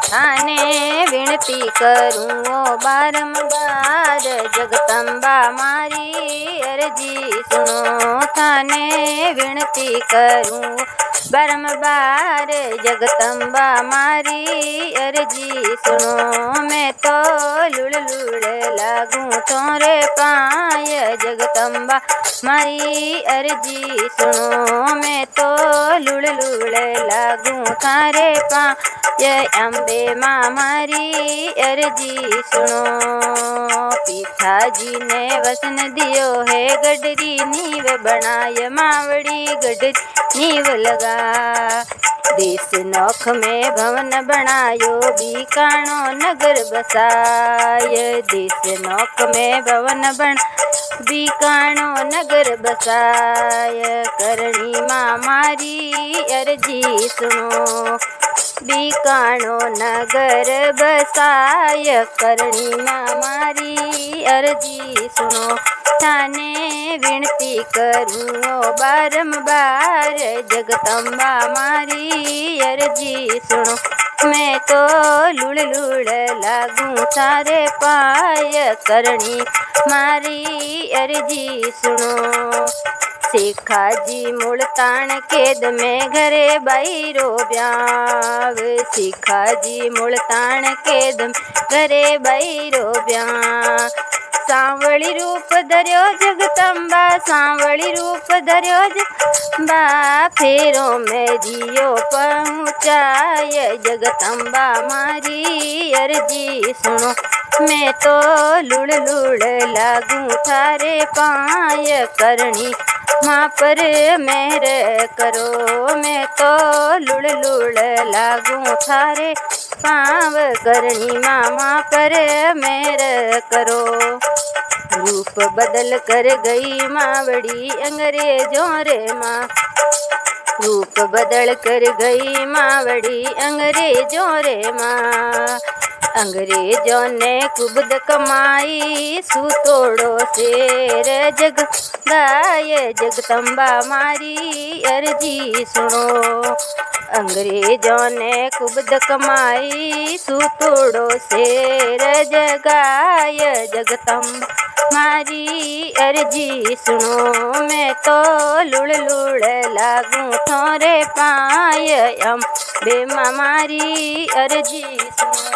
थाने विनती करूँ ओ बारंबार, जगदम्बा मारी अर्जी सुनो। थाने विनती करूँ बारंबार, जगदम्बा मारी अर्जी सुनो। मैं तो लुड़ लुड़ लागूं तोरे पाय, जगदम्बा मारी अर्जी सुनो। मैं तो लुड़ लुड़ लागूं थारे पाय, अम्बे माँ मारी अर्जी सुनो। पिताजी ने वचन दियो है गडरी नीव बनाय, मावड़ी गडरी नीव लगा। देश नौख में भवन बनायो, बीकाणो नगर बसाय। देश नौख में भवन बन बीकाणो नगर बसाय, करणी माँ मारी अर्जी सुनो। बीकाणो नगर बसाय, करणी माँ मारी अर्जी सुनो। थाने विनती करूँ ओ बारंबार, जगदम्बा मारी अर्जी सुनो। मैं तो लुड़ लुड़ लागूं थारे पाय, करणी मारी अर्जी सुनो। शिखाजी मुल्तान केद में घरे बैरो ब्याव, शिखाजी मुल्तान केद में घरे बैरो ब्याव। सांवली रूप धर्यो जगदम्बा, सांवली रूप धर्यो जगदम्बा, फेरो में जियो पहुँचाय, जगदम्बा मारी अर्जी सुनो। मैं तो लुड़ लुड़ लागूं थारे पाय, करणी माँ पर मेहर करो। मैं तो लुड़ लुड़ लागूं थारे पाँव, करणी माँ पर मेहर करो। रूप बदल कर गई मावड़ी अंग्रेजों रे माँ, रूप बदल कर गई मावड़ी अंग्रेजों रे माँ। अंग्रेजों ने कुबद कमाई, सूतोड़ो शेर जग गाय, जगदम्बा मारी अर्जी सुनो। अंग्रेजों ने कुबद कमाई, सूतोड़ो शेर जगाय, जगदम्बा मारी अर्जी सुनो। मैं तो लुड़ लुड़ लागूं थोरे पाय, अम्बे माँ मारी अर्जी सुनो।